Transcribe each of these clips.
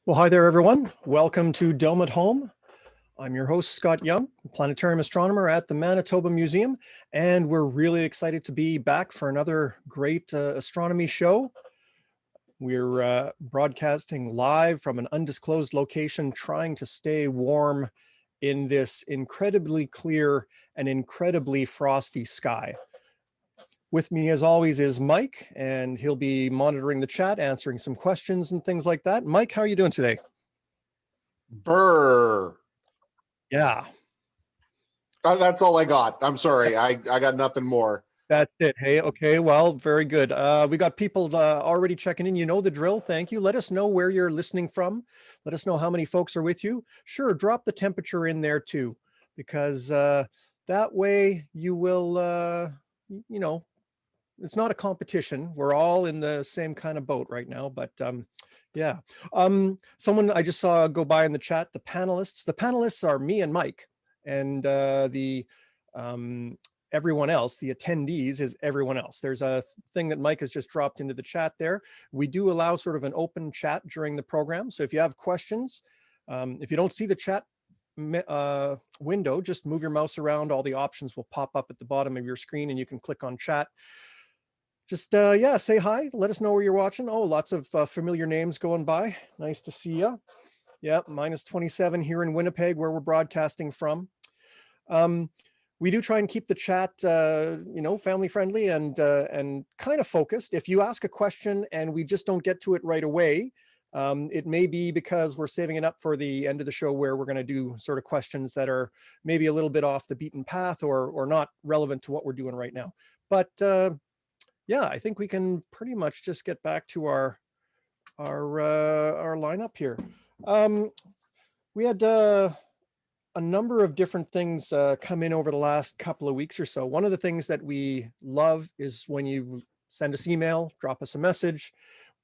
Well, hi there, everyone. Welcome to Dome at Home. I'm your host, Scott Young, planetarium astronomer at the Manitoba Museum, and we're really excited to be back for another great astronomy show. We're broadcasting live from an undisclosed location, trying to stay warm in this incredibly clear and incredibly frosty sky. With me, as always, is Mike, and he'll be monitoring the chat, answering some questions and things like that. Mike, how are you doing today? Brr. Yeah. That's all I got. I'm sorry. I got nothing more. That's it. Hey, okay, well, very good. We got people already checking in. You know the drill. Thank you. Let us know where you're listening from. Let us know how many folks are with you. Sure, drop the temperature in there too, because that way you will, you know, it's not a competition. We're all in the same kind of boat right now, but yeah. Someone I just saw go by in the chat, the panelists. The panelists are me and Mike, and everyone else, the attendees, is everyone else. There's a thing that Mike has just dropped into the chat there. We do allow sort of an open chat during the program. So if you have questions, if you don't see the chat window, just move your mouse around. All the options will pop up at the bottom of your screen and you can click on chat. Just, yeah, say hi. Let us know where you're watching. Oh, lots of familiar names going by. Nice to see you. Yeah, -27 here in Winnipeg, where we're broadcasting from. We do try and keep the chat, family friendly and kind of focused. If you ask a question and we just don't get to it right away, it may be because we're saving it up for the end of the show, where we're going to do sort of questions that are maybe a little bit off the beaten path or not relevant to what we're doing right now. But yeah, I think we can pretty much just get back to our lineup here. We had a number of different things come in over the last couple of weeks or so. One of the things that we love is when you send us email, drop us a message.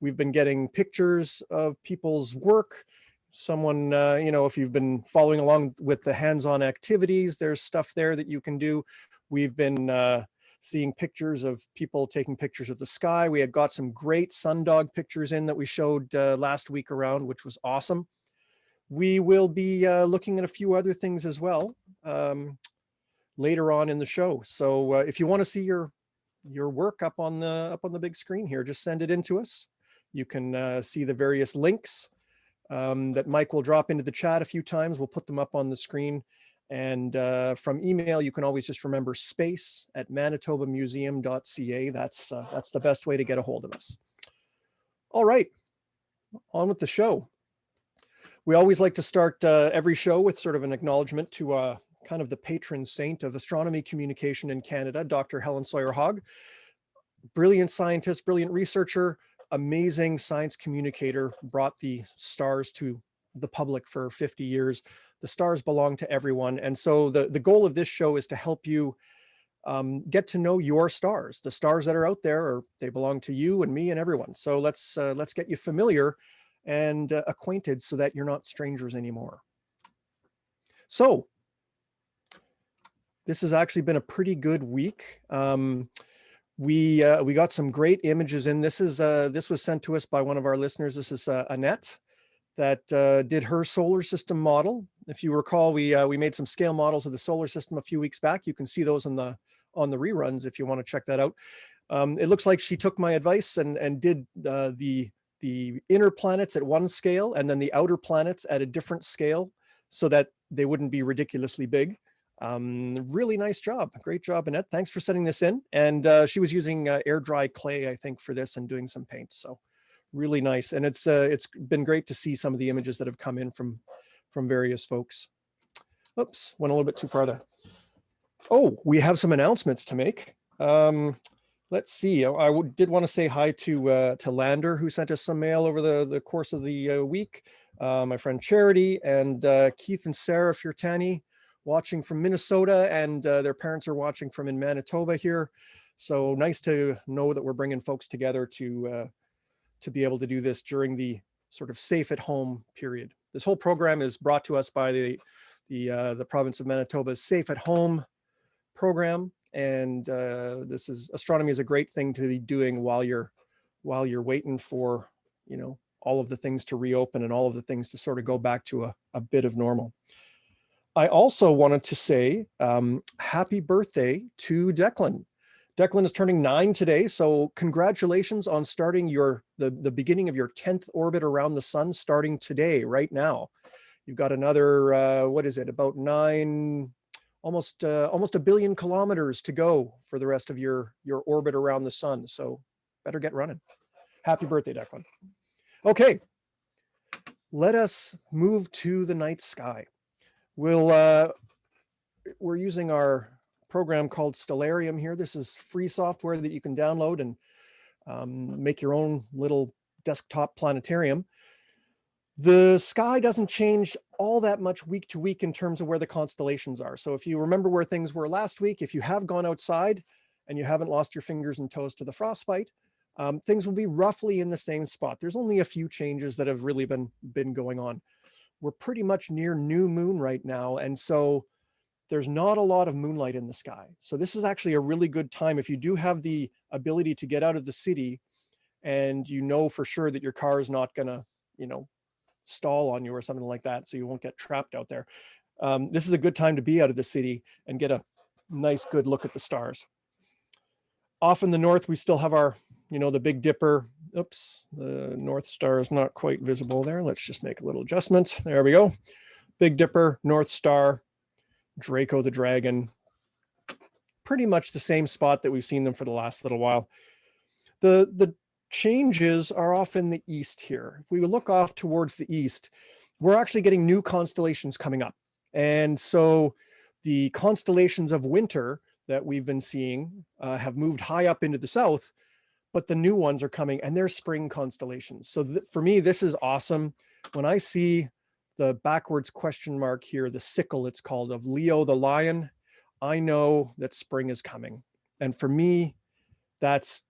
We've been getting pictures of people's work. Someone, if you've been following along with the hands-on activities, there's stuff there that you can do. We've been seeing pictures of people taking pictures of the sky. We had got some great sundog pictures in that we showed last week around, which was awesome. We will be looking at a few other things as well later on in the show. So if you want to see your work up on the big screen here, just send it in to us. You can see the various links that Mike will drop into the chat a few times. We'll put them up on the screen. And from email, you can always just remember space@manitobamuseum.ca. That's the best way to get a hold of us. All right, on with the show. We always like to start every show with sort of an acknowledgement to kind of the patron saint of astronomy communication in Canada, Dr. Helen Sawyer-Hogg. Brilliant scientist, brilliant researcher, amazing science communicator, brought the stars to the public for 50 years. The stars belong to everyone. And so the goal of this show is to help you get to know your stars. The stars that are out there, they belong to you and me and everyone. So let's get you familiar and acquainted so that you're not strangers anymore. So this has actually been a pretty good week. We got some great images in. This was sent to us by one of our listeners. This is Annette that did her solar system model. If you recall, we made some scale models of the solar system a few weeks back. You can see those on the reruns if you want to check that out. It looks like she took my advice and did the inner planets at one scale and then the outer planets at a different scale so that they wouldn't be ridiculously big. Really nice job. Great job, Annette. Thanks for sending this in. And she was using air dry clay, I think, for this and doing some paint. So really nice. And it's been great to see some of the images that have come in from various folks. Oops, went a little bit too far there. Oh, we have some announcements to make. Let's see. I did want to say hi to Lander, who sent us some mail over the course of the week. My friend Charity and Keith and Sarah Furtani watching from Minnesota, and their parents are watching from in Manitoba here. So nice to know that we're bringing folks together to be able to do this during the sort of safe at home period. This whole program is brought to us by the province of Manitoba's Safe at Home program. And astronomy is a great thing to be doing while you're waiting for, all of the things to reopen and all of the things to sort of go back to a bit of normal. I also wanted to say happy birthday to Declan. Declan is turning 9 today, so congratulations on starting the beginning of your 10th orbit around the sun, starting today, right now. You've got another, what is it, about almost a billion kilometers to go for the rest of your orbit around the sun. So better get running. Happy birthday, Declan. Okay, let us move to the night sky. We're using our program called Stellarium here. This is free software that you can download and make your own little desktop planetarium. The sky doesn't change all that much week to week in terms of where the constellations are. So if you remember where things were last week, if you have gone outside and you haven't lost your fingers and toes to the frostbite, things will be roughly in the same spot. There's only a few changes that have really been going on. We're pretty much near new moon right now, and so there's not a lot of moonlight in the sky. So this is actually a really good time if you do have the ability to get out of the city and you know for sure that your car is not gonna, stall on you or something like that, so you won't get trapped out there. This is a good time to be out of the city and get a nice good look at the stars. Off in the north, we still have our, the Big Dipper. Oops, the North Star is not quite visible there. Let's just make a little adjustment. There we go. Big Dipper, North Star, Draco the Dragon, pretty much the same spot that we've seen them for the last little while. The changes are off in the east here. If we look off towards the east, we're actually getting new constellations coming up. And so the constellations of winter that we've been seeing have moved high up into the south, but the new ones are coming and they're spring constellations. So for me, this is awesome. When I see the backwards question mark here, the sickle it's called, of Leo the lion, I know that spring is coming. And for me, that's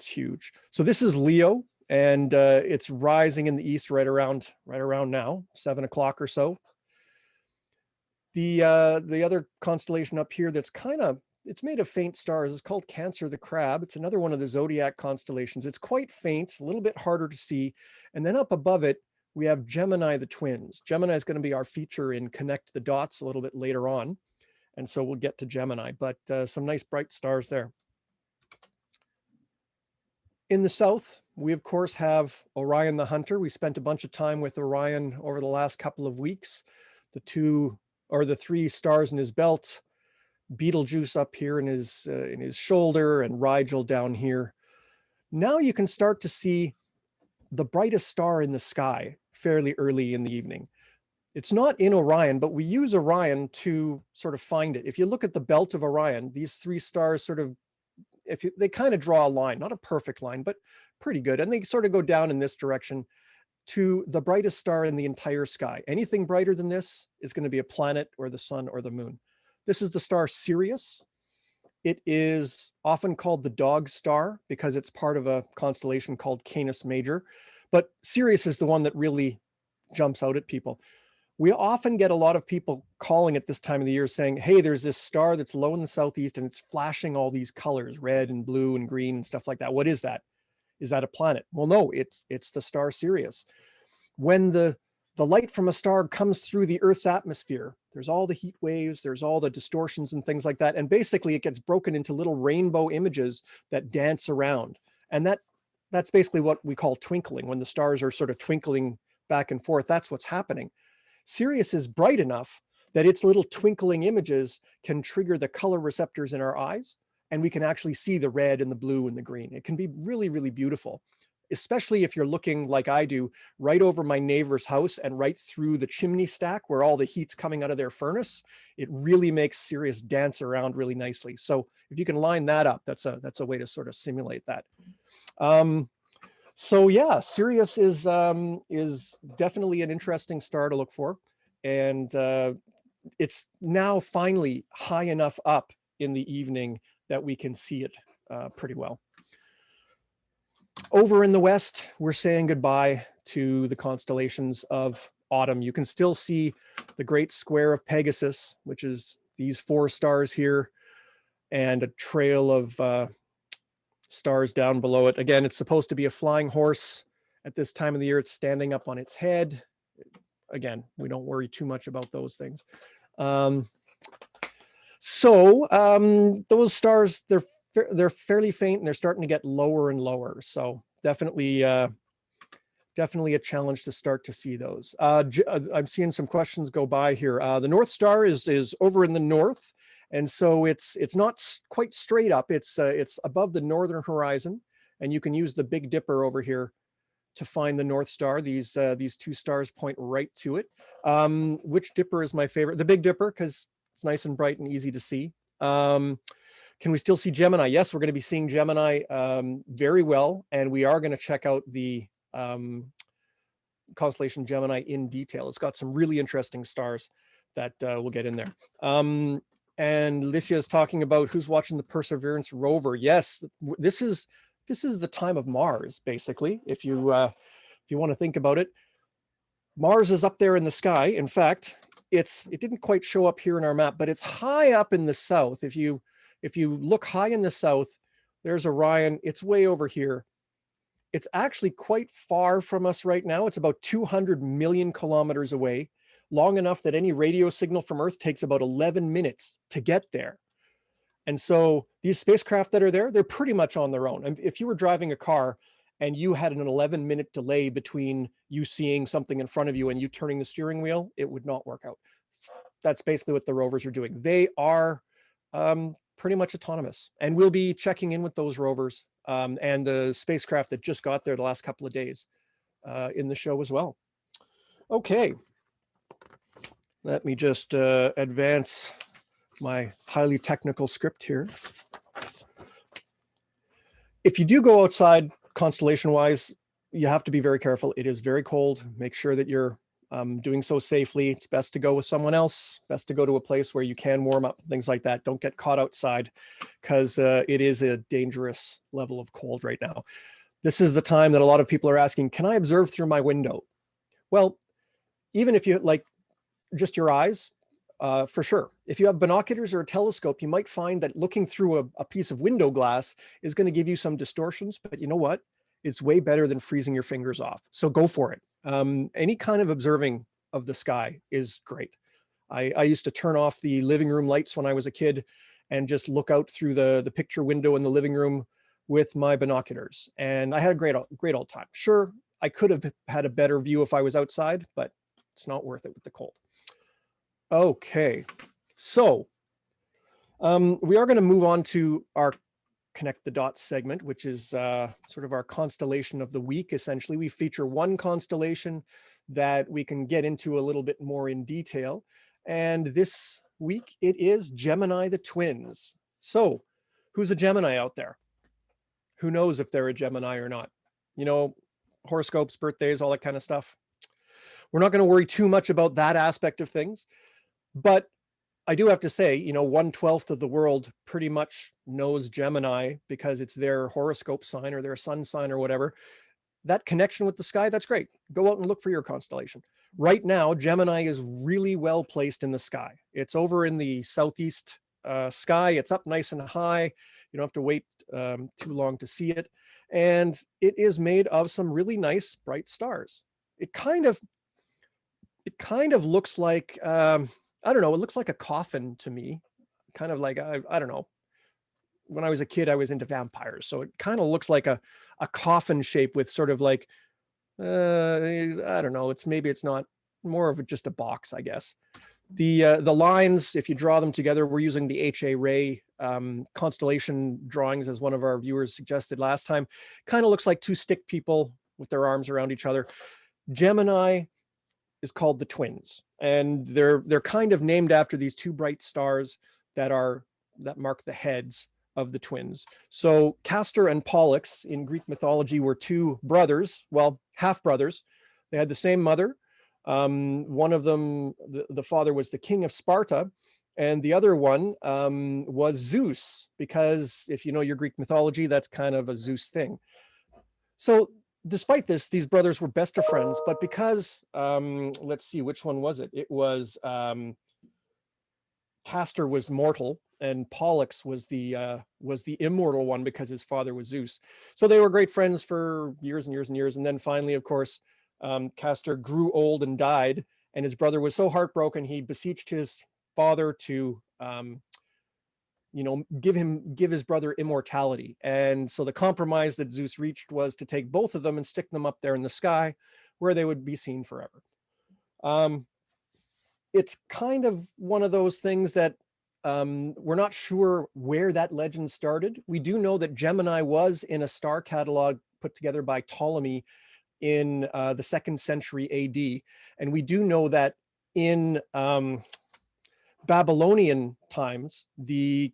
huge. So this is Leo, and it's rising in the east right around now, 7 o'clock or so. The other constellation up here that's it's made of faint stars is called Cancer the Crab. It's another one of the zodiac constellations. It's quite faint, a little bit harder to see. And then up above it, we have Gemini the Twins. Gemini is going to be our feature in Connect the Dots a little bit later on. And so we'll get to Gemini, but some nice bright stars there. In the south, we of course have Orion the Hunter. We spent a bunch of time with Orion over the last couple of weeks. The 3 stars in his belt, Betelgeuse up here in his shoulder, and Rigel down here. Now you can start to see the brightest star in the sky fairly early in the evening. It's not in Orion, but we use Orion to sort of find it. If you look at the belt of Orion, these 3 stars sort of, they kind of draw a line, not a perfect line, but pretty good. And they sort of go down in this direction to the brightest star in the entire sky. Anything brighter than this is going to be a planet or the sun or the moon. This is the star Sirius. It is often called the dog star because it's part of a constellation called Canis Major. But Sirius is the one that really jumps out at people. We often get a lot of people calling at this time of the year saying, hey, there's this star that's low in the southeast and it's flashing all these colors, red and blue and green and stuff like that. What is that? Is that a planet? Well, no, it's the star Sirius. When the light from a star comes through the Earth's atmosphere, there's all the heat waves, there's all the distortions and things like that. And basically it gets broken into little rainbow images that dance around. And that's basically what we call twinkling. When the stars are sort of twinkling back and forth, that's what's happening. Sirius is bright enough that its little twinkling images can trigger the color receptors in our eyes, and we can actually see the red and the blue and the green. It can be really, really beautiful, especially if you're looking like I do right over my neighbor's house and right through the chimney stack where all the heat's coming out of their furnace. It really makes Sirius dance around really nicely. So if you can line that up, that's a way to sort of simulate that. So yeah, Sirius is definitely an interesting star to look for, and it's now finally high enough up in the evening that we can see it pretty well. Over in the west, we're saying goodbye to the constellations of autumn. You can still see the great square of Pegasus, which is these 4 stars here, and a trail of stars down below it. Again, it's supposed to be a flying horse At this time of the year, it's standing up on its head. Again, we don't worry too much about those things. Those stars, they're fairly faint, and they're starting to get lower and lower. So definitely a challenge to start to see those. I'm seeing some questions go by here. The North Star is over in the north, and so it's not quite straight up. It's above the northern horizon, and you can use the Big Dipper over here to find the North Star. These two stars point right to it. Which dipper is my favorite? The Big Dipper, because it's nice and bright and easy to see. Can we still see Gemini? Yes, we're going to be seeing Gemini very well, and we are going to check out the constellation Gemini in detail. It's got some really interesting stars that we'll get in there. And Licia is talking about who's watching the Perseverance rover. Yes, this is the time of Mars, basically. If you want to think about it, Mars is up there in the sky. In fact, it didn't quite show up here in our map, but it's high up in the south. If you look high in the south, there's Orion. It's way over here. It's actually quite far from us right now. It's about 200 million kilometers away, long enough that any radio signal from Earth takes about 11 minutes to get there. And so these spacecraft that are there, they're pretty much on their own. And if you were driving a car and you had an 11-minute delay between you seeing something in front of you and you turning the steering wheel, it would not work out. That's basically what the rovers are doing. They are pretty much autonomous, and we'll be checking in with those rovers and the spacecraft that just got there the last couple of days in the show as well. Okay, let me just advance my highly technical script here. If you do go outside constellation wise, you have to be very careful. It is very cold. Make sure that you're doing so safely. It's best to go with someone else, best to go to a place where you can warm up, things like that. Don't get caught outside, because it is a dangerous level of cold right now. This is the time that a lot of people are asking, can I observe through my window? Well, even if you like just your eyes, for sure. If you have binoculars or a telescope, you might find that looking through a piece of window glass is going to give you some distortions, but you know what? It's way better than freezing your fingers off. So go for it. Any kind of observing of the sky is great. I used to turn off the living room lights when I was a kid and just look out through the picture window in the living room with my binoculars. And I had a great old time. Sure, I could have had a better view if I was outside, but it's not worth it with the cold. Okay, so we are going to move on to our Connect the Dots segment, which is sort of our constellation of the week. Essentially, we feature one constellation that we can get into a little bit more in detail. And this week it is Gemini the Twins. So who's a Gemini out there? Who knows if they're a Gemini or not? You know, horoscopes, birthdays, all that kind of stuff. We're not going to worry too much about that aspect of things. But I do have to say, you know, 1/12 of the world pretty much knows Gemini because it's their horoscope sign or their sun sign or whatever. That connection with the sky, that's great. Go out and look for your constellation. Right now, Gemini is really well placed in the sky. It's over in the southeast sky. It's up nice and high. You don't have to wait too long to see it. And it is made of some really nice bright stars. It kind of looks like I don't know, it looks like a coffin to me. Kind of like, I don't know. When I was a kid, I was into vampires. So it kind of looks like a coffin shape with sort of like, I don't know, maybe it's not, more of just a box, I guess. The lines, if you draw them together, we're using the H.A. Ray constellation drawings, as one of our viewers suggested last time. Kind of looks like two stick people with their arms around each other. Gemini is called the Twins, and they're kind of named after these two bright stars that mark the heads of the twins. So Castor and Pollux in Greek mythology were two brothers, well, half brothers. They had the same mother. One of them, the father was the king of Sparta, and the other one was Zeus, because if you know your Greek mythology, that's kind of a Zeus thing. So despite this, these brothers were best of friends, but because, let's see, which one was it? It was Castor was mortal, and Pollux was the immortal one because his father was Zeus. So they were great friends for years and years and years. And then finally, of course, Castor grew old and died, and his brother was so heartbroken he beseeched his father to give his brother immortality. And so the compromise that Zeus reached was to take both of them and stick them up there in the sky where they would be seen forever. It's kind of one of those things that we're not sure where that legend started. We do know that Gemini was in a star catalog put together by Ptolemy in the 2nd century AD. And we do know that in Babylonian times, the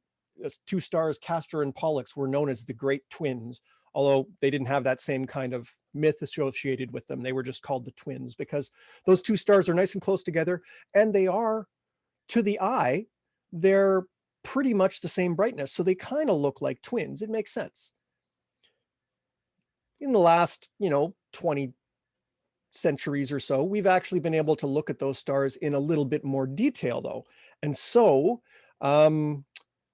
2 stars, Castor and Pollux, were known as the Great Twins, although they didn't have that same kind of myth associated with them. They were just called the twins because those 2 stars are nice and close together, and they are, to the eye, they're pretty much the same brightness. So they kind of look like twins. It makes sense. In the last, 20 centuries or so, we've actually been able to look at those stars in a little bit more detail, though. And so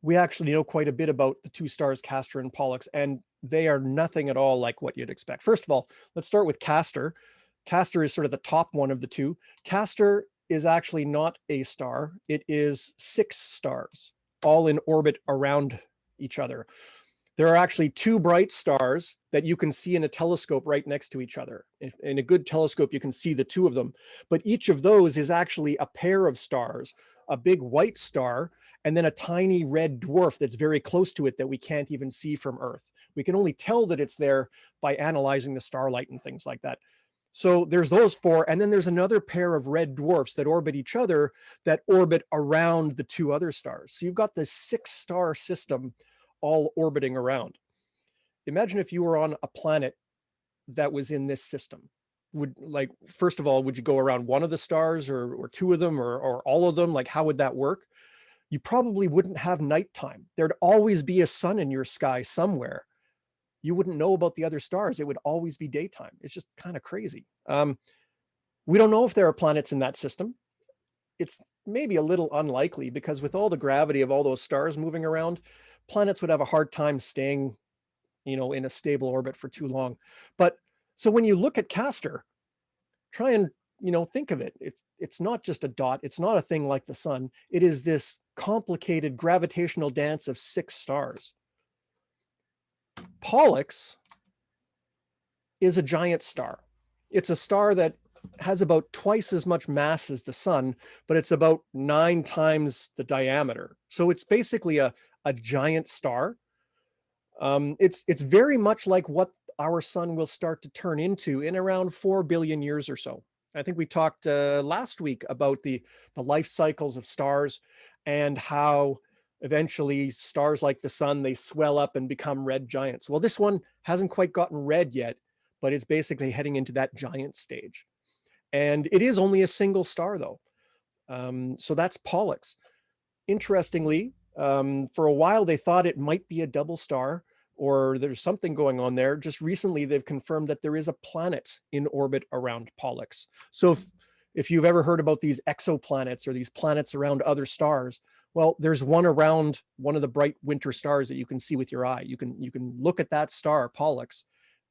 we actually know quite a bit about the 2 stars, Castor and Pollux, and they are nothing at all like what you'd expect. First of all, let's start with Castor. Castor is sort of the top one of the 2. Castor is actually not a star. It is 6 stars, all in orbit around each other. There are actually 2 bright stars that you can see in a telescope right next to each other. In a good telescope, you can see the 2 of them, but each of those is actually a pair of stars, a big white star, and then a tiny red dwarf that's very close to it that we can't even see from Earth. We can only tell that it's there by analyzing the starlight and things like that. So there's those 4, and then there's another pair of red dwarfs that orbit each other, that orbit around the 2 other stars. So you've got this 6-star system all orbiting around. Imagine if you were on a planet that was in this system. First of all, would you go around one of the stars or 2 of them or all of them? Like, how would that work? You probably wouldn't have nighttime. There'd always be a sun in your sky somewhere. You wouldn't know about the other stars. It would always be daytime. It's just kind of crazy. We don't know if there are planets in that system. It's maybe a little unlikely because with all the gravity of all those stars moving around, planets would have a hard time staying, in a stable orbit for too long. But so when you look at Castor, try and, think of it. It's not just a dot. It's not a thing like the sun. It is this complicated gravitational dance of 6 stars. Pollux is a giant star. It's a star that has about twice as much mass as the sun, but it's about 9 times the diameter. So it's basically a giant star. It's very much like what our sun will start to turn into in around 4 billion years or so. I think we talked last week about the life cycles of stars and how eventually stars like the sun, they swell up and become red giants. Well, this one hasn't quite gotten red yet, but is basically heading into that giant stage. And it is only a single star, though. So that's Pollux. Interestingly, for a while, they thought it might be a double star or there's something going on there. Just recently, they've confirmed that there is a planet in orbit around Pollux. So if you've ever heard about these exoplanets or these planets around other stars, well, there's one around one of the bright winter stars that you can see with your eye. You can look at that star, Pollux,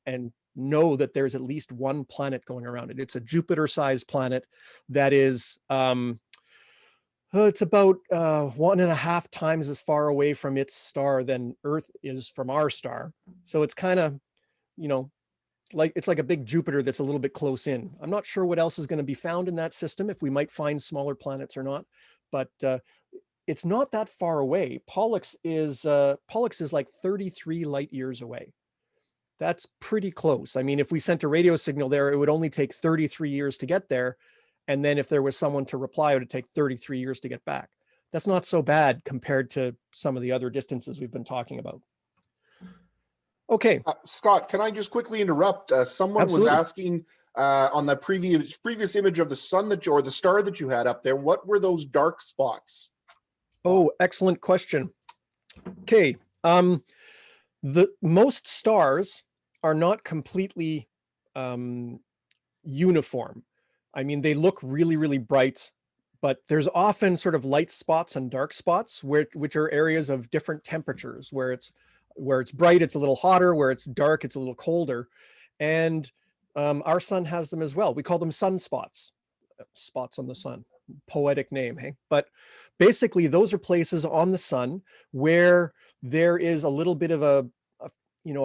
and know that there's at least one planet going around it. It's a Jupiter-sized planet that is it's about 1.5 times as far away from its star than Earth is from our star. So it's kind of, it's like a big Jupiter that's a little bit close in. I'm not sure what else is going to be found in that system, if we might find smaller planets or not, but it's not that far away. Pollux is like 33 light years away. That's pretty close. I mean, if we sent a radio signal there, it would only take 33 years to get there. And then if there was someone to reply, it would take 33 years to get back. That's not so bad compared to some of the other distances we've been talking about. Okay. Scott, can I just quickly interrupt? Someone Absolutely. was asking on the previous image of the sun or the star that you had up there, what were those dark spots? Oh, excellent question. Okay. The most stars are not completely uniform. I mean, they look really, really bright, but there's often sort of light spots and dark spots which are areas of different temperatures, where it's bright, it's a little hotter, where it's dark, it's a little colder. And our sun has them as well. We call them sunspots, spots on the sun, poetic name, hey? But basically those are places on the sun where there is a little bit of a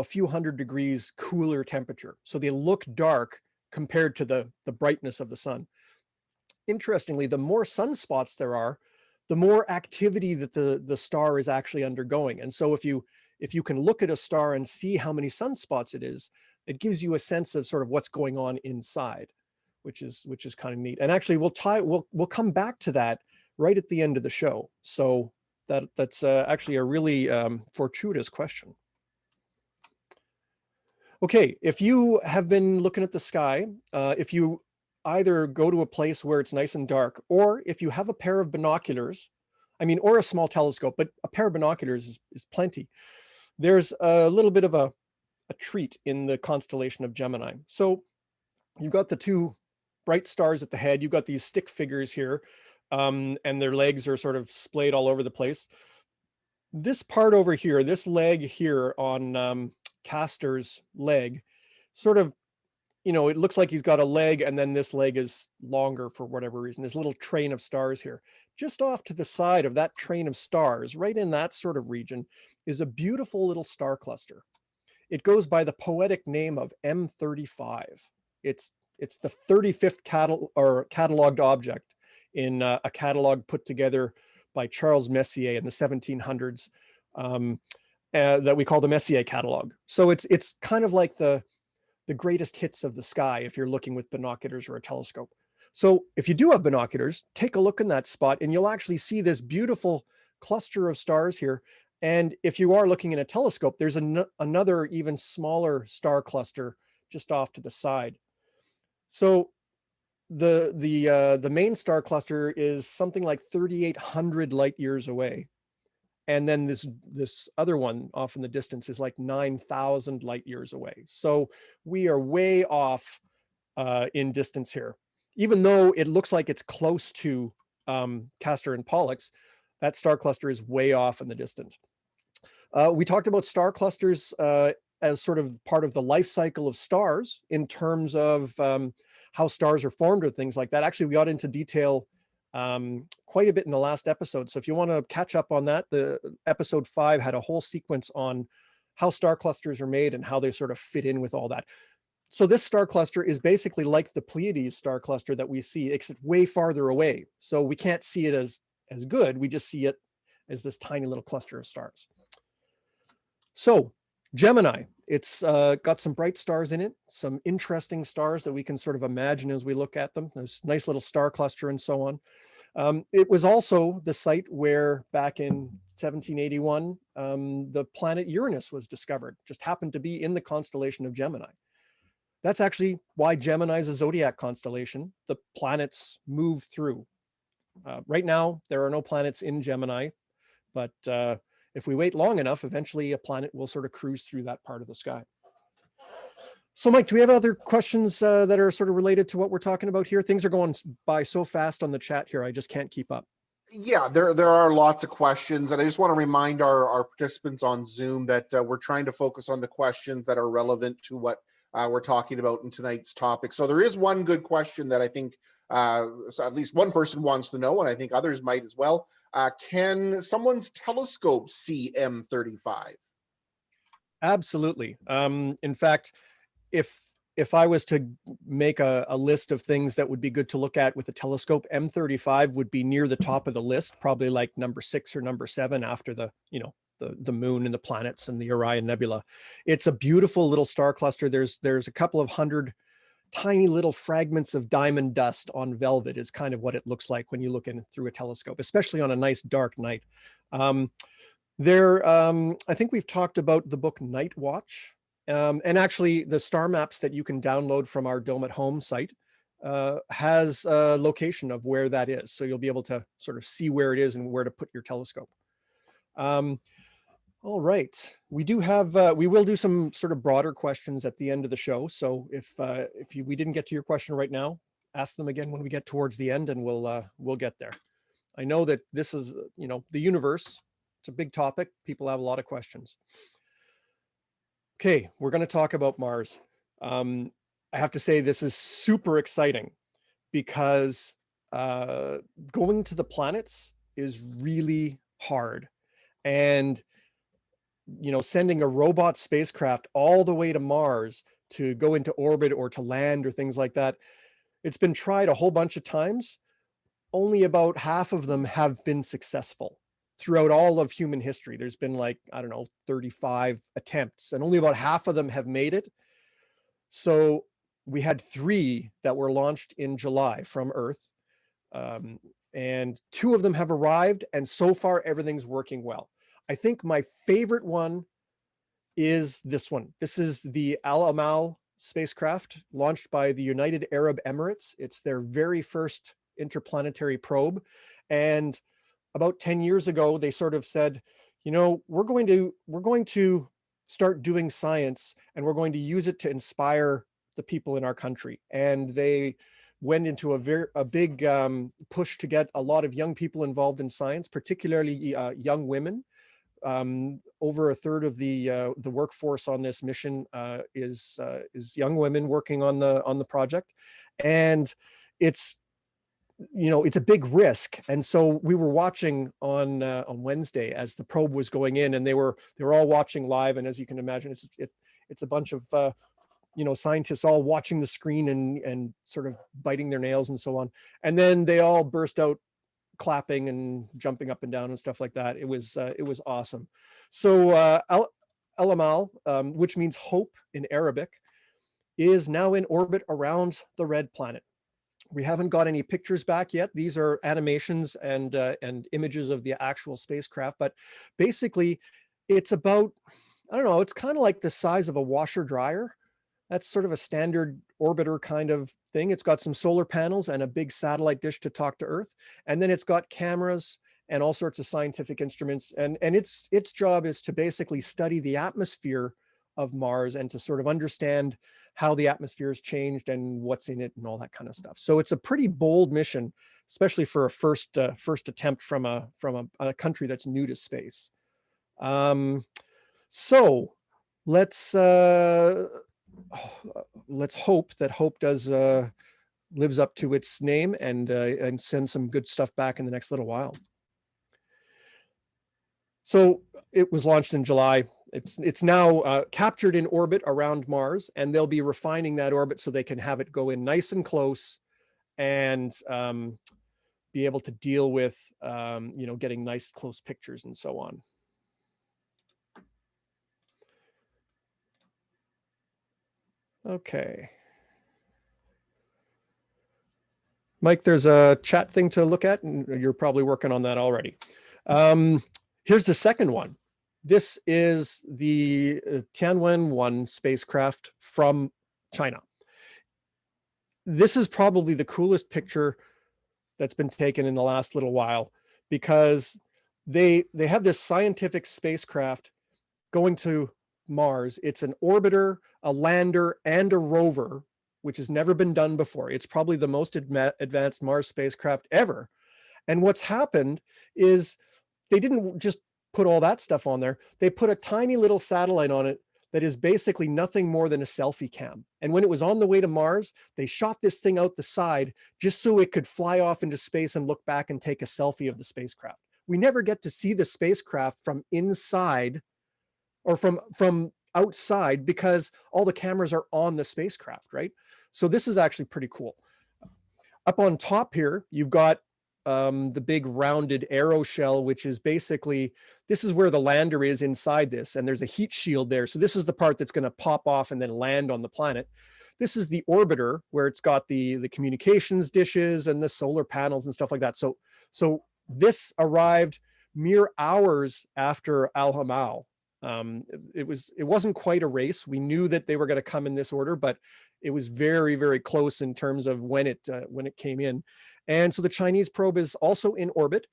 few hundred degrees cooler temperature. So they look dark compared to the brightness of the sun. Interestingly, the more sunspots there are, the more activity that the star is actually undergoing. And so if you can look at a star and see how many sunspots it is, it gives you a sense of sort of what's going on inside, which is kind of neat. And actually we'll come back to that right at the end of the show. So that's actually a really fortuitous question. Okay, if you have been looking at the sky, if you either go to a place where it's nice and dark, or if you have a pair of binoculars, or a small telescope, but a pair of binoculars is plenty. There's a little bit of a treat in the constellation of Gemini. So you've got the two bright stars at the head, you've got these stick figures here, and their legs are sort of splayed all over the place. This part over here, this leg here on Castor's leg, sort of, it looks like he's got a leg and then this leg is longer for whatever reason. This little train of stars here. Just off to the side of that train of stars, right in that sort of region, is a beautiful little star cluster. It goes by the poetic name of M35. It's the 35th cataloged object in a catalog put together by Charles Messier in the 1700s, that we call the Messier catalog. So it's kind of like the greatest hits of the sky if you're looking with binoculars or a telescope. So if you do have binoculars, take a look in that spot and you'll actually see this beautiful cluster of stars here. And if you are looking in a telescope, there's another even smaller star cluster just off to the side. So the main star cluster is something like 3,800 light years away. And then this other one off in the distance is like 9,000 light years away. So we are way off in distance here. Even though it looks like it's close to Castor and Pollux, that star cluster is way off in the distance. We talked about star clusters as sort of part of the life cycle of stars in terms of how stars are formed or things like that. Actually, we got into detail quite a bit in the last episode. So if you want to catch up on that, the episode 5 had a whole sequence on how star clusters are made and how they sort of fit in with all that. So this star cluster is basically like the Pleiades star cluster that we see, except way farther away. So we can't see it as good. We just see it as this tiny little cluster of stars. So Gemini, it's got some bright stars in it, some interesting stars that we can sort of imagine as we look at them. There's a nice little star cluster and so on. It was also the site where back in 1781, the planet Uranus was discovered, just happened to be in the constellation of Gemini. That's actually why Gemini is a zodiac constellation. The planets move through. Right now, there are no planets in Gemini, but if we wait long enough, eventually a planet will sort of cruise through that part of the sky. So Mike, do we have other questions that are sort of related to what we're talking about here? Things are going by so fast on the chat here, I just can't keep up. Yeah, there are lots of questions, and I just want to remind our participants on Zoom that we're trying to focus on the questions that are relevant to what we're talking about in tonight's topic. So there is one good question that I think so at least one person wants to know, and I think others might as well. Can someone's telescope see M35? Absolutely. In fact, if I was to make a list of things that would be good to look at with a telescope, M35 would be near the top of the list, probably like number 6 or number 7 after the moon and the planets and the Orion Nebula. It's a beautiful little star cluster. There's a couple of hundred tiny little fragments of diamond dust on velvet is kind of what it looks like when you look in through a telescope, especially on a nice dark night. I think we've talked about the book Night Watch, and actually the star maps that you can download from our Dome at Home site has a location of where that is. So you'll be able to sort of see where it is and where to put your telescope. All right, we will do some sort of broader questions at the end of the show. So if we didn't get to your question right now, ask them again when we get towards the end, and we'll get there. I know that this is, the universe. It's a big topic. People have a lot of questions. Okay, we're going to talk about Mars. I have to say this is super exciting because going to the planets is really hard. And, sending a robot spacecraft all the way to Mars to go into orbit or to land or things like that, it's been tried a whole bunch of times. Only about half of them have been successful throughout all of human history. There's been, like, I don't know, 35 attempts, and only about half of them have made it. So we had 3 that were launched in July from Earth, and 2 of them have arrived, and so far everything's working well. I think my favorite one is this one. This is the Al Amal spacecraft launched by the United Arab Emirates. It's their very first interplanetary probe. And about 10 years ago, they sort of said, we're going to start doing science, and we're going to use it to inspire the people in our country. And they went into a big push to get a lot of young people involved in science, particularly young women. Over a third of the workforce on this mission is young women working on the project, and it's a big risk. And so we were watching on Wednesday as the probe was going in, and they were all watching live. And as you can imagine, it's a bunch of scientists all watching the screen and sort of biting their nails and so on. And then they all burst out clapping and jumping up and down and stuff like that. It was awesome. So Al Amal, which means hope in Arabic, is now in orbit around the red planet. We haven't got any pictures back yet. These are animations and images of the actual spacecraft, but basically it's about, I don't know, it's kind of like the size of a washer dryer. That's sort of a standard orbiter kind of thing. It's got some solar panels and a big satellite dish to talk to Earth. And then it's got cameras and all sorts of scientific instruments. And its job is to basically study the atmosphere of Mars and to sort of understand how the atmosphere has changed and what's in it and all that kind of stuff. So it's a pretty bold mission, especially for a first attempt from a country that's new to space. So let's hope that hope does lives up to its name and send some good stuff back in the next little while. So it was launched in July. It's now captured in orbit around Mars, and they'll be refining that orbit so they can have it go in nice and close and be able to deal with getting nice close pictures and so on. Okay. Mike, there's a chat thing to look at, and you're probably working on that already. Here's the second one. This is the Tianwen-1 spacecraft from China. This is probably the coolest picture that's been taken in the last little while, because they have this scientific spacecraft going to Mars. It's an orbiter, a lander, and a rover, which has never been done before. It's probably the most advanced Mars spacecraft ever. And what's happened is they didn't just put all that stuff on there. They put a tiny little satellite on it that is basically nothing more than a selfie cam. And when it was on the way to Mars, they shot this thing out the side just so it could fly off into space and look back and take a selfie of the spacecraft. We never get to see the spacecraft from inside or from outside because all the cameras are on the spacecraft, right? So this is actually pretty cool. Up on top here, you've got the big rounded aero shell, which is basically, this is where the lander is inside this, and there's a heat shield there. So this is the part that's going to pop off and then land on the planet. This is the orbiter, where it's got the communications dishes and the solar panels and stuff like that. So this arrived mere hours after Al-Hamal. It wasn't quite a race. We knew that they were going to come in this order, but it was very, very close in terms of when it came in. And so the Chinese probe is also in orbit.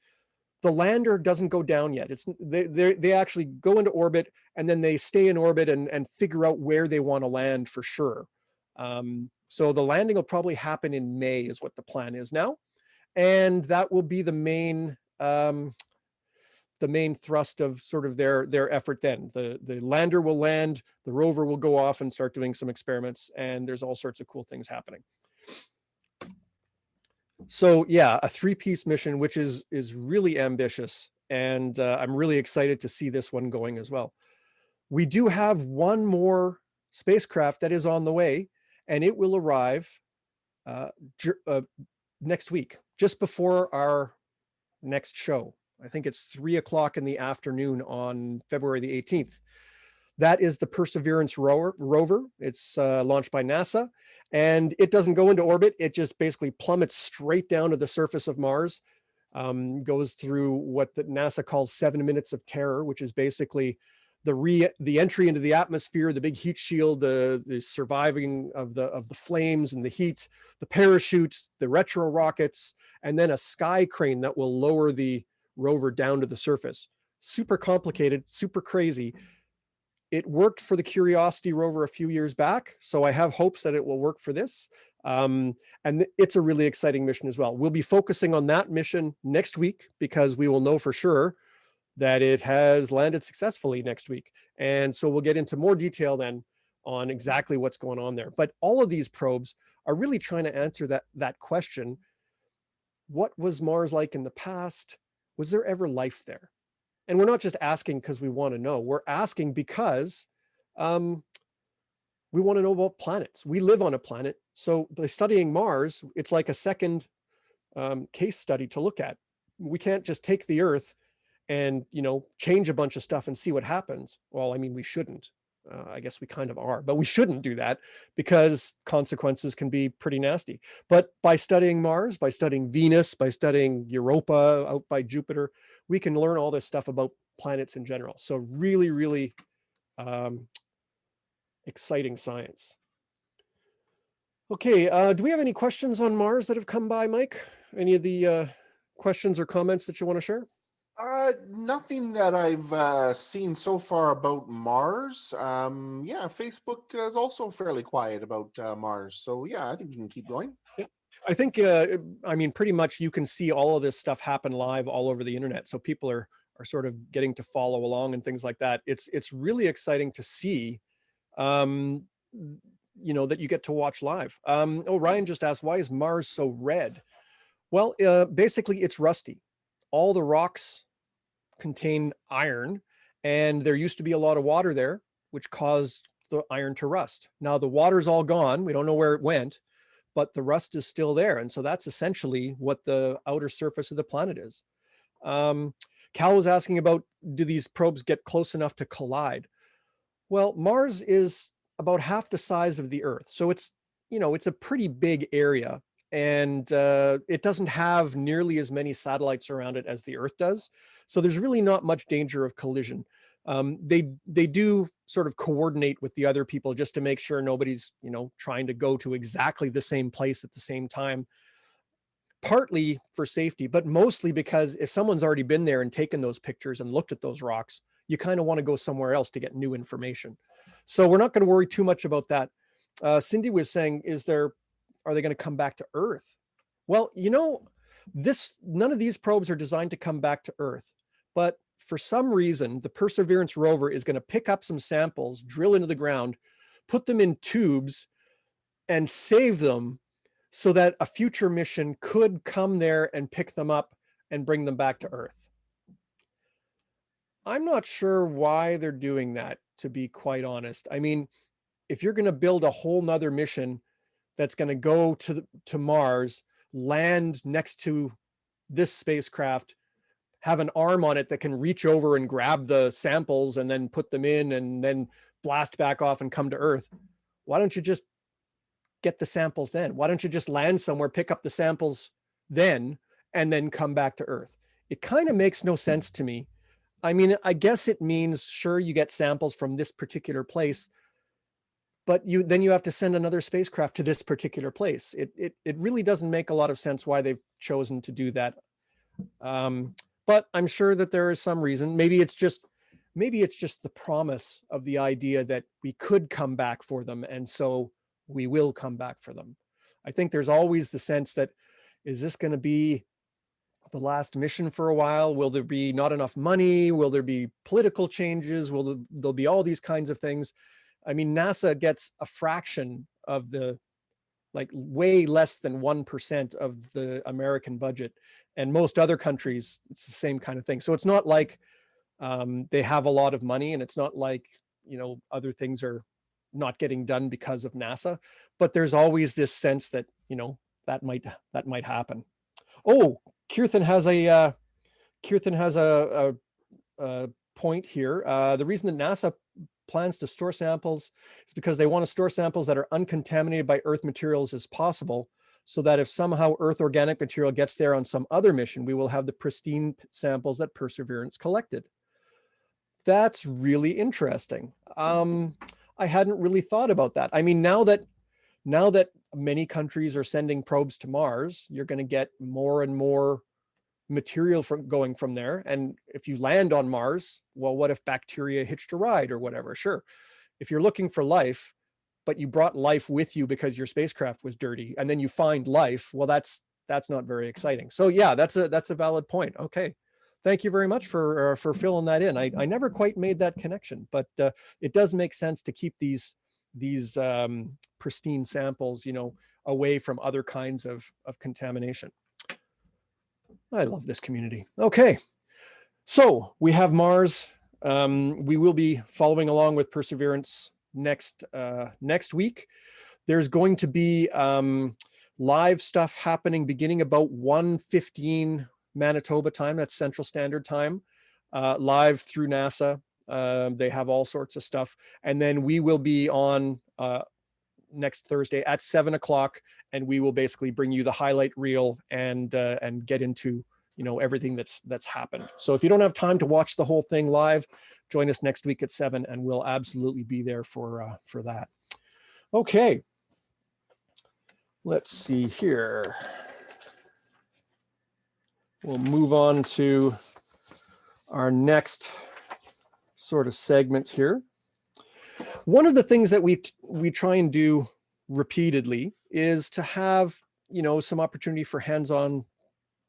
The lander doesn't go down yet. They actually go into orbit, and then they stay in orbit and figure out where they want to land for sure. So the landing will probably happen in May is what the plan is now. And that will be the main thrust of sort of their effort then. The lander will land, the rover will go off and start doing some experiments, and there's all sorts of cool things happening. So yeah, a 3-piece mission, which is really ambitious, and I'm really excited to see this one going as well. We do have one more spacecraft that is on the way, and it will arrive uh, next week, just before our next show. I think it's 3 o'clock in the afternoon on February the 18th. That is the Perseverance rover. It's launched by NASA, and it doesn't go into orbit. It just basically plummets straight down to the surface of Mars, goes through what the NASA calls 7 minutes of terror, which is basically the entry into the atmosphere, the big heat shield, the surviving of the flames and the heat, the parachute, the retro rockets, and then a sky crane that will lower the rover down to the surface. Super complicated, super crazy. It worked for the Curiosity rover a few years back, so I have hopes that it will work for this. And it's a really exciting mission as well. We'll be focusing on that mission next week because we will know for sure that it has landed successfully next week. And so we'll get into more detail then on exactly what's going on there. But all of these probes are really trying to answer that question. What was Mars like in the past? Was there ever life there? And we're not just asking because we want to know. We're asking because we want to know about planets. We live on a planet. So by studying Mars, it's like a second case study to look at. We can't just take the Earth and change a bunch of stuff and see what happens. Well, I mean, we shouldn't. I guess we kind of are, but we shouldn't do that because consequences can be pretty nasty. But by studying Mars, by studying Venus, by studying Europa out by Jupiter, we can learn all this stuff about planets in general. So really, really exciting science. Okay, do we have any questions on Mars that have come by, Mike? Any of the questions or comments that you want to share? Nothing that I've seen so far about Mars. Yeah, Facebook is also fairly quiet about Mars. So yeah, I think you can keep going. Yeah. I think, I mean, pretty much you can see all of this stuff happen live all over the internet. So people are sort of getting to follow along and things like that. It's really exciting to see, that you get to watch live. Ryan just asked, why is Mars so red? Well, basically it's rusty. All the rocks contain iron, and there used to be a lot of water there, which caused the iron to rust. Now the water's all gone. We don't know where it went, but the rust is still there. And so that's essentially what the outer surface of the planet is. Cal was asking about, do these probes get close enough to collide? Well, Mars is about half the size of the Earth. So it's a pretty big area. And it doesn't have nearly as many satellites around it as the Earth does. So there's really not much danger of collision. They do sort of coordinate with the other people just to make sure nobody's trying to go to exactly the same place at the same time. Partly for safety, but mostly because if someone's already been there and taken those pictures and looked at those rocks, you kind of want to go somewhere else to get new information. So we're not going to worry too much about that. Cindy was saying, are they going to come back to Earth? Well, none of these probes are designed to come back to Earth, but for some reason, the Perseverance rover is going to pick up some samples, drill into the ground, put them in tubes, and save them so that a future mission could come there and pick them up and bring them back to Earth. I'm not sure why they're doing that, to be quite honest. I mean, if you're going to build a whole nother mission that's going to go to Mars, land next to this spacecraft, have an arm on it that can reach over and grab the samples and then put them in and then blast back off and come to Earth, why don't you just get the samples then? Why don't you just land somewhere, pick up the samples then, and then come back to Earth? It kind of makes no sense to me. I mean, I guess it means, sure, you get samples from this particular place, but then you have to send another spacecraft to this particular place. It really doesn't make a lot of sense why they've chosen to do that. But I'm sure that there is some reason. Maybe it's just the promise of the idea that we could come back for them, and so we will come back for them. I think there's always the sense that, is this going to be the last mission for a while? Will there be not enough money? Will there be political changes? Will there'll be all these kinds of things? I mean, NASA gets a fraction of the, like way less than 1% of the American budget. And most other countries, it's the same kind of thing. So it's not like they have a lot of money, and it's not like, you know, other things are not getting done because of NASA, but there's always this sense that, you know, that might happen. Oh, Kirthan has a point here. The reason that NASA plans to store samples is because they want to store samples that are uncontaminated by Earth materials as possible, so that if somehow Earth organic material gets there on some other mission, we will have the pristine samples that Perseverance collected. That's really interesting. I hadn't really thought about that. I mean, now that many countries are sending probes to Mars, you're going to get more and more material from going from there. And if you land on Mars, well, what if bacteria hitched a ride or whatever? Sure. If you're looking for life, but you brought life with you because your spacecraft was dirty, and then you find life, well, that's not very exciting. So yeah, that's a valid point. Okay. Thank you very much for filling that in. I never quite made that connection, but it does make sense to keep these pristine samples, you know, away from other kinds of contamination. I love this community. Okay, so we have Mars. We will be following along with Perseverance next week. There's going to be live stuff happening beginning about 1:15 Manitoba time. That's Central Standard Time, live through NASA. They have all sorts of stuff, and then we will be on next Thursday at 7 o'clock, and we will basically bring you the highlight reel and get into, you know, everything that's happened. So if you don't have time to watch the whole thing live, join us next week at 7, and we'll absolutely be there for that. Okay, let's see here. We'll move on to our next sort of segment here. One of the things that we try and do repeatedly is to have, you know, some opportunity for hands-on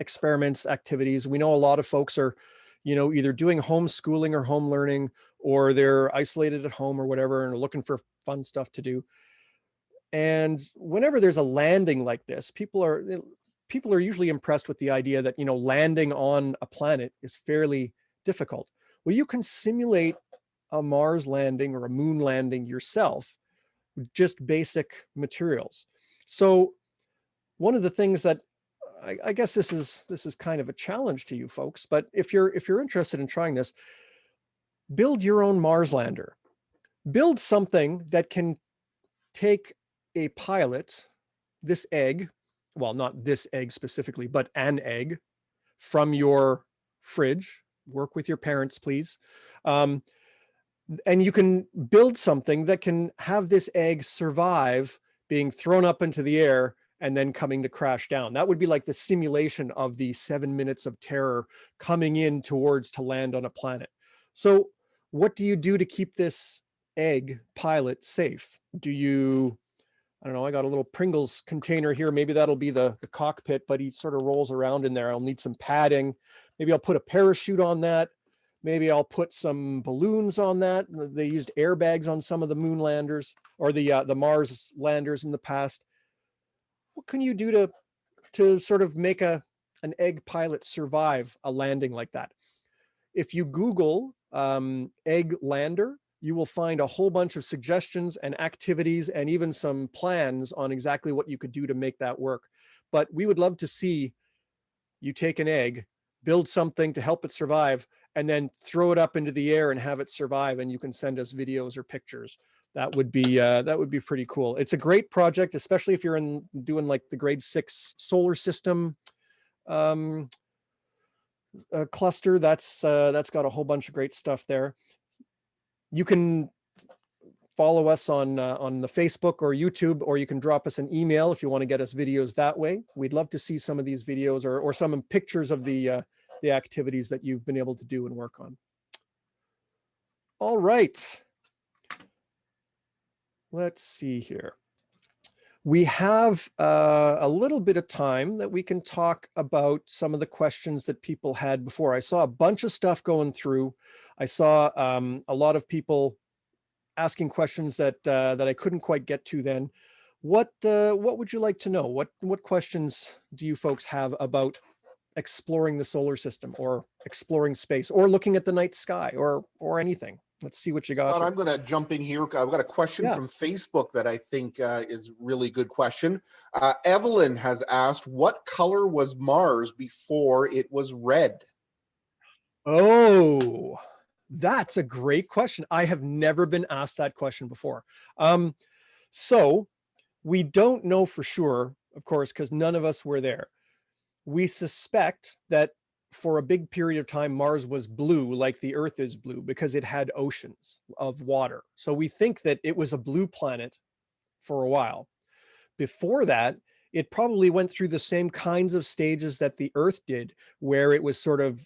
experiments, activities. We know a lot of folks are, you know, either doing homeschooling or home learning, or they're isolated at home or whatever, and are looking for fun stuff to do. And whenever there's a landing like this, people are usually impressed with the idea that, you know, landing on a planet is fairly difficult. Well, you can simulate a Mars landing or a moon landing yourself with just basic materials. So one of the things that I guess this is kind of a challenge to you folks, but if you're interested in trying this, build your own Mars lander. Build something that can take a pilot, this egg, well, not this egg specifically, but an egg from your fridge. Work with your parents, please. And you can build something that can have this egg survive being thrown up into the air and then coming to crash down. That would be like the simulation of the 7 minutes of terror coming in towards to land on a planet. So what do you do to keep this egg pilot safe? Do you, I don't know, I got a little Pringles container here. Maybe that'll be the cockpit, but he sort of rolls around in there. I'll need some padding. Maybe I'll put a parachute on that. Maybe I'll put some balloons on that. They used airbags on some of the moon landers or the Mars landers in the past. What can you do to sort of make an egg pilot survive a landing like that? If you Google egg lander, you will find a whole bunch of suggestions and activities and even some plans on exactly what you could do to make that work. But we would love to see you take an egg, build something to help it survive, and then throw it up into the air and have it survive. And you can send us videos or pictures. That would be pretty cool. It's a great project, especially if you're doing like the grade 6 solar system cluster. That's got a whole bunch of great stuff there. You can follow us on the Facebook or YouTube, or you can drop us an email if you want to get us videos that way. We'd love to see some of these videos or some pictures of the activities that you've been able to do and work on. All right. Let's see here. We have a little bit of time that we can talk about some of the questions that people had before. I saw a bunch of stuff going through. I saw a lot of people asking questions that I couldn't quite get to then. What would you like to know? What questions do you folks have about exploring the solar system or exploring space or looking at the night sky or anything? Let's see what you got Scott, here. I'm going to jump in here. I've got a question Yeah. from Facebook that I think is really good question. Evelyn has asked, what color was Mars before it was red? Oh, that's a great question. I have never been asked that question before. So we don't know for sure, of course, because none of us were there. We suspect that for a big period of time, Mars was blue like the Earth is blue because it had oceans of water. So we think that it was a blue planet for a while. Before that, it probably went through the same kinds of stages that the Earth did, where it was sort of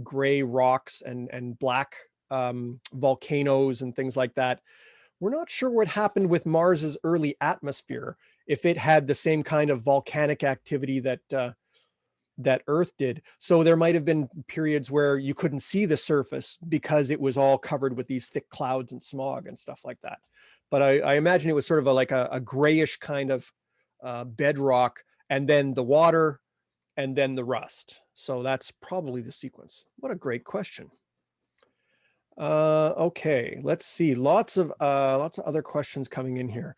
gray rocks and black volcanoes and things like that. We're not sure what happened with Mars's early atmosphere, if it had the same kind of volcanic activity that Earth did. So there might have been periods where you couldn't see the surface because it was all covered with these thick clouds and smog and stuff like that. But I imagine it was sort of like a grayish kind of bedrock, and then the water, and then the rust. So that's probably the sequence. What a great question. Okay, let's see. Lots of other questions coming in here.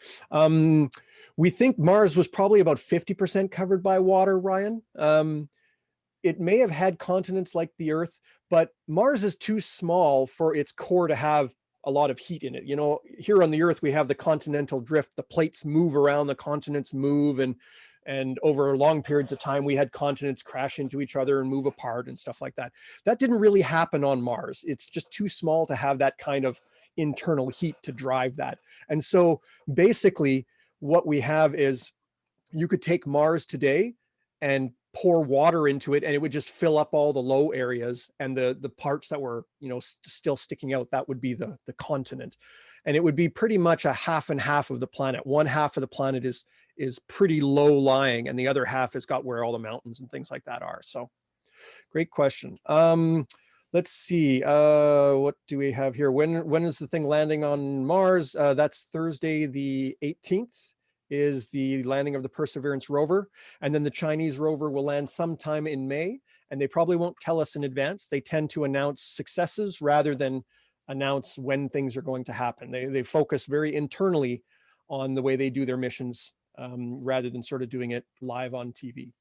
We think Mars was probably about 50% covered by water, Ryan. It may have had continents like the Earth, but Mars is too small for its core to have a lot of heat in it. You know, here on the Earth, we have the continental drift. The plates move around, the continents move, and over long periods of time, we had continents crash into each other and move apart and stuff like that. That didn't really happen on Mars. It's just too small to have that kind of internal heat to drive that. And so basically what we have is, you could take Mars today and pour water into it, and it would just fill up all the low areas, and the parts that were, you know, still sticking out, that would be the continent. And it would be pretty much a half and half of the planet. One half of the planet is pretty low lying, and the other half has got where all the mountains and things like that are. So great question. Let's see, what do we have here? When is the thing landing on Mars? That's Thursday the 18th is the landing of the Perseverance rover. And then the Chinese rover will land sometime in May, and they probably won't tell us in advance. They tend to announce successes rather than announce when things are going to happen. They focus very internally on the way they do their missions, rather than sort of doing it live on TV.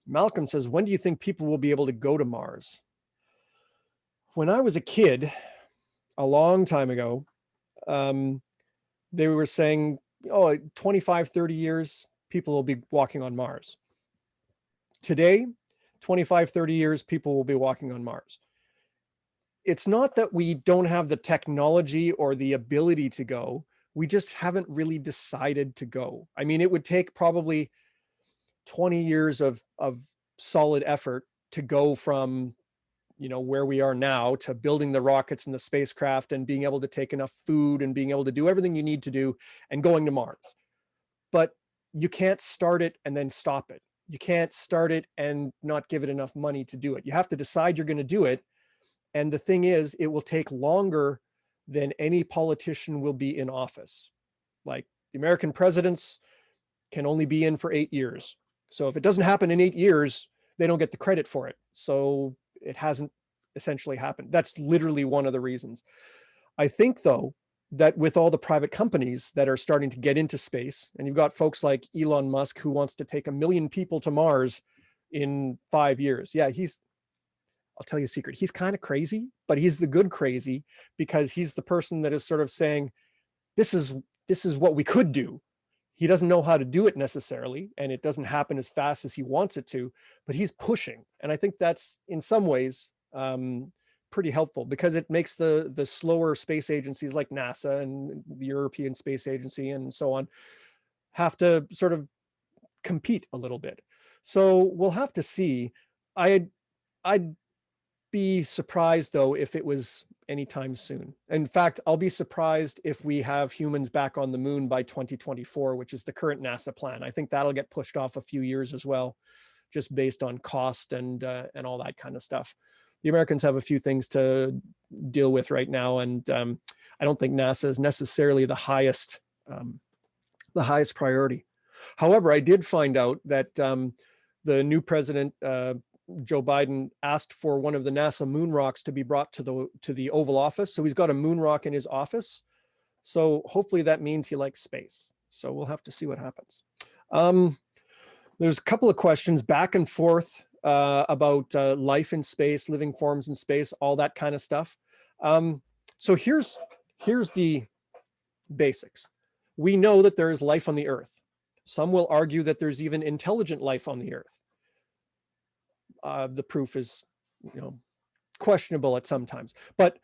Malcolm says, when do you think people will be able to go to Mars? When I was a kid, a long time ago, they were saying, oh, 25, 30 years, people will be walking on Mars. Today, 25, 30 years, people will be walking on Mars. It's not that we don't have the technology or the ability to go. We just haven't really decided to go. I mean, it would take probably 20 years of solid effort to go from, you know, where we are now to building the rockets and the spacecraft and being able to take enough food and being able to do everything you need to do and going to Mars. But you can't start it and then stop it. You can't start it and not give it enough money to do it. You have to decide you're going to do it. And the thing is, it will take longer than any politician will be in office. Like the American presidents can only be in for 8 years. So if it doesn't happen in 8 years, they don't get the credit for it. So it hasn't essentially happened. That's literally one of the reasons. I think, though, that with all the private companies that are starting to get into space, and you've got folks like Elon Musk who wants to take 1 million people to Mars in 5 years. Yeah, I'll tell you a secret. He's kind of crazy, but he's the good crazy, because he's the person that is sort of saying, this is what we could do. He doesn't know how to do it necessarily, and it doesn't happen as fast as he wants it to, but he's pushing. And I think that's in some ways pretty helpful, because it makes the slower space agencies like NASA and the European Space Agency and so on have to sort of compete a little bit. So we'll have to see. I'd be surprised, though, if it was anytime soon. In fact, I'll be surprised if we have humans back on the moon by 2024, which is the current NASA plan. I think that'll get pushed off a few years as well, just based on cost and all that kind of stuff. The Americans have a few things to deal with right now, and I don't think NASA is necessarily the highest priority. However, I did find out that the new president, Joe Biden, asked for one of the NASA moon rocks to be brought to the Oval Office. So he's got a moon rock in his office. So hopefully that means he likes space. So we'll have to see what happens. There's a couple of questions back and forth about life in space, living forms in space, all that kind of stuff. So here's the basics. We know that there is life on the Earth. Some will argue that there's even intelligent life on the Earth. The proof is, questionable at some times. But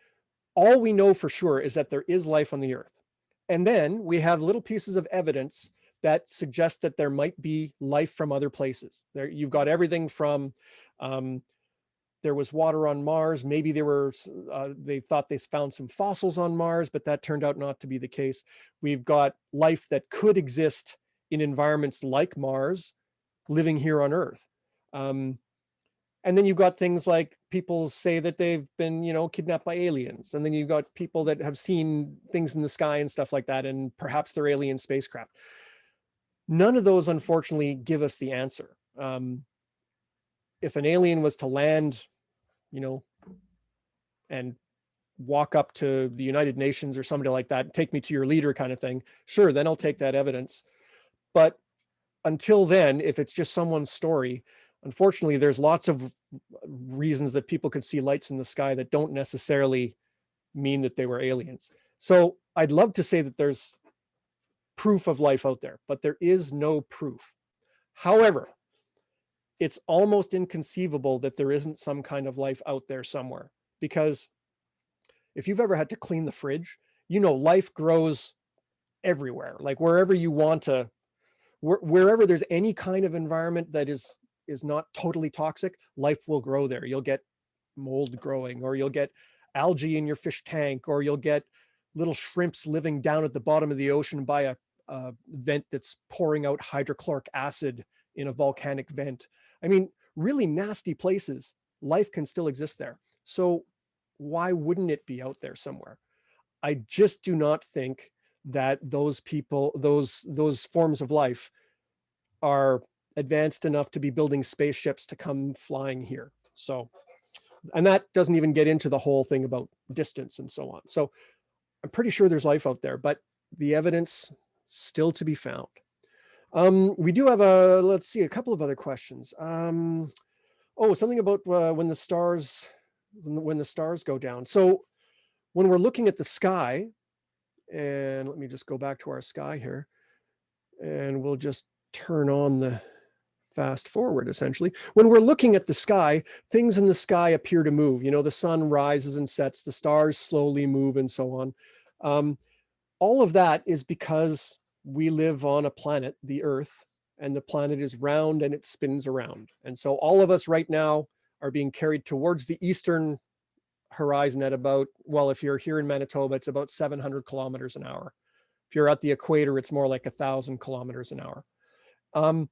all we know for sure is that there is life on the Earth. And then we have little pieces of evidence that suggest that there might be life from other places. There, you've got everything from there was water on Mars. Maybe they thought they found some fossils on Mars, but that turned out not to be the case. We've got life that could exist in environments like Mars, living here on Earth. And then you've got things like people say that they've been, kidnapped by aliens. And then you've got people that have seen things in the sky and stuff like that, and perhaps they're alien spacecraft. None of those, unfortunately, give us the answer. If an alien was to land, and walk up to the United Nations or somebody like that, take me to your leader kind of thing, sure, then I'll take that evidence. But until then, if it's just someone's story, unfortunately, there's lots of reasons that people could see lights in the sky that don't necessarily mean that they were aliens. So I'd love to say that there's proof of life out there, but there is no proof. However, it's almost inconceivable that there isn't some kind of life out there somewhere, because if you've ever had to clean the fridge, life grows everywhere. Like wherever you want to, wherever there's any kind of environment that is not totally toxic, life will grow there. You'll get mold growing, or you'll get algae in your fish tank, or you'll get little shrimps living down at the bottom of the ocean by a vent that's pouring out hydrochloric acid in a volcanic vent. I mean, really nasty places, life can still exist there. So why wouldn't it be out there somewhere? I just do not think that those people, those forms of life are advanced enough to be building spaceships to come flying here. So, and that doesn't even get into the whole thing about distance and so on. So I'm pretty sure there's life out there, but the evidence still to be found. We do have let's see, a couple of other questions. Something about when the stars go down. So when we're looking at the sky, and let me just go back to our sky here, and we'll just turn on the fast forward. Essentially, when we're looking at the sky, things in the sky appear to move. The sun rises and sets, the stars slowly move, and so on. All of that is because we live on a planet, the Earth, and the planet is round and it spins around. And so all of us right now are being carried towards the eastern horizon at about, well, if you're here in Manitoba, it's about 700 kilometers an hour. If you're at the equator, it's more like 1,000 kilometers an hour.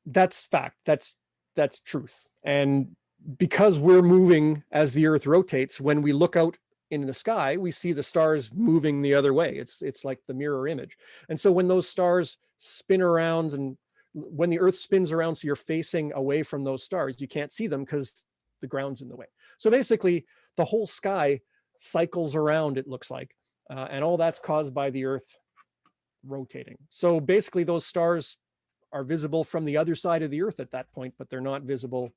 That's fact. That's truth. And because we're moving as the Earth rotates, when we look out in the sky, we see the stars moving the other way. It's like the mirror image. And so when those stars spin around, and when the Earth spins around, so you're facing away from those stars, you can't see them because the ground's in the way. So basically, the whole sky cycles around, it looks like, and all that's caused by the Earth rotating. So basically, those stars are visible from the other side of the Earth at that point, but they're not visible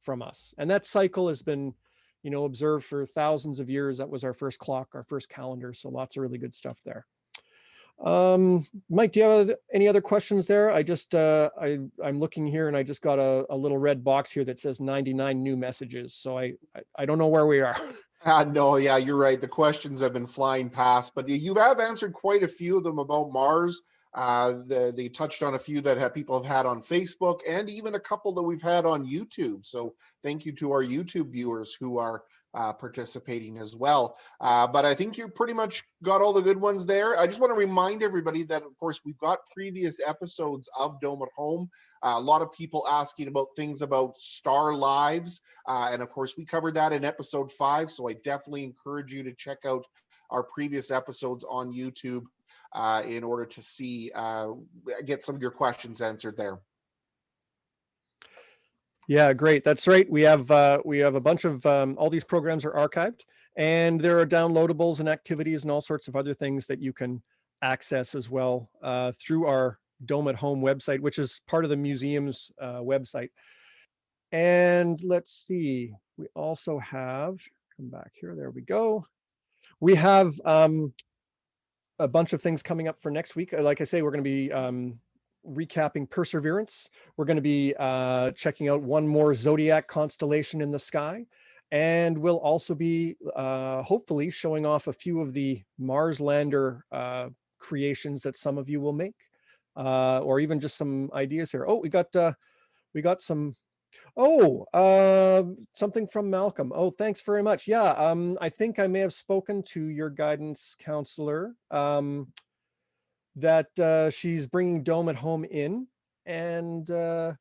from us. And that cycle has been, observed for thousands of years. That was our first clock, our first calendar. So lots of really good stuff there. Mike, do you have any other questions there? I just, I'm looking here, and I just got a little red box here that says 99 new messages. So I don't know where we are. No, yeah, you're right. The questions have been flying past, but you have answered quite a few of them about Mars. They touched on a few that people have had on Facebook, and even a couple that we've had on YouTube. So thank you to our YouTube viewers who are participating as well. But I think you pretty much got all the good ones there. I just want to remind everybody that, of course, we've got previous episodes of Dome at Home. A lot of people asking about things about star lives. And of course, we covered that in episode 5. So I definitely encourage you to check out our previous episodes on YouTube in order to see, get some of your questions answered there. Yeah, great. That's right. We have a bunch of all these programs are archived, and there are downloadables and activities and all sorts of other things that you can access as well through our Dome at Home website, which is part of the museum's website. And let's see, we also have, come back here, there we go. We have a bunch of things coming up for next week. Like I say, we're going to be recapping Perseverance. We're going to be checking out one more zodiac constellation in the sky. And we'll also be hopefully showing off a few of the Mars lander creations that some of you will make, or even just some ideas here. Oh, we got some. Oh, something from Malcolm. Oh, thanks very much. Yeah, I think I may have spoken to your guidance counselor that she's bringing Dome at Home in. And oh,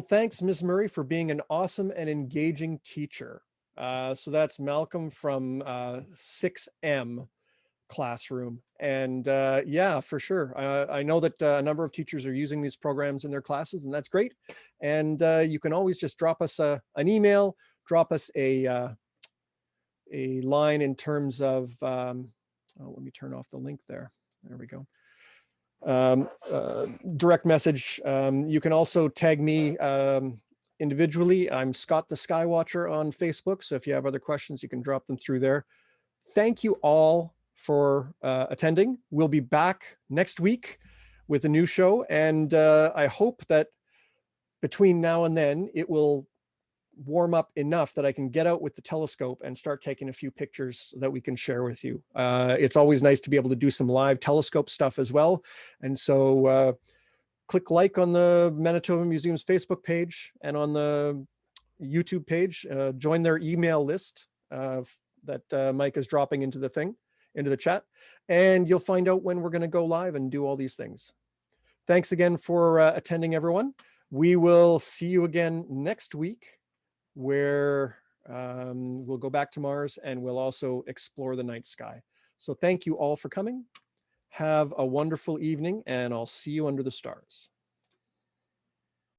thanks, Ms. Murray, for being an awesome and engaging teacher. So that's Malcolm from 6M classroom. And yeah, for sure. I know that a number of teachers are using these programs in their classes, and that's great. And you can always just drop us an email, drop us a line in terms of, oh, let me turn off the link there. There we go. Direct message. You can also tag me individually. I'm Scott the Skywatcher on Facebook. So if you have other questions, you can drop them through there. Thank you all for attending. We'll be back next week with a new show. And I hope that between now and then, it will warm up enough that I can get out with the telescope and start taking a few pictures that we can share with you. It's always nice to be able to do some live telescope stuff as well. And so click like on the Manitoba Museum's Facebook page and on the YouTube page, join their email list that Mike is dropping into the chat, and you'll find out when we're going to go live and do all these things. Thanks again for attending, everyone. We will see you again next week, where we'll go back to Mars and we'll also explore the night sky. So thank you all for coming. Have a wonderful evening, and I'll see you under the stars.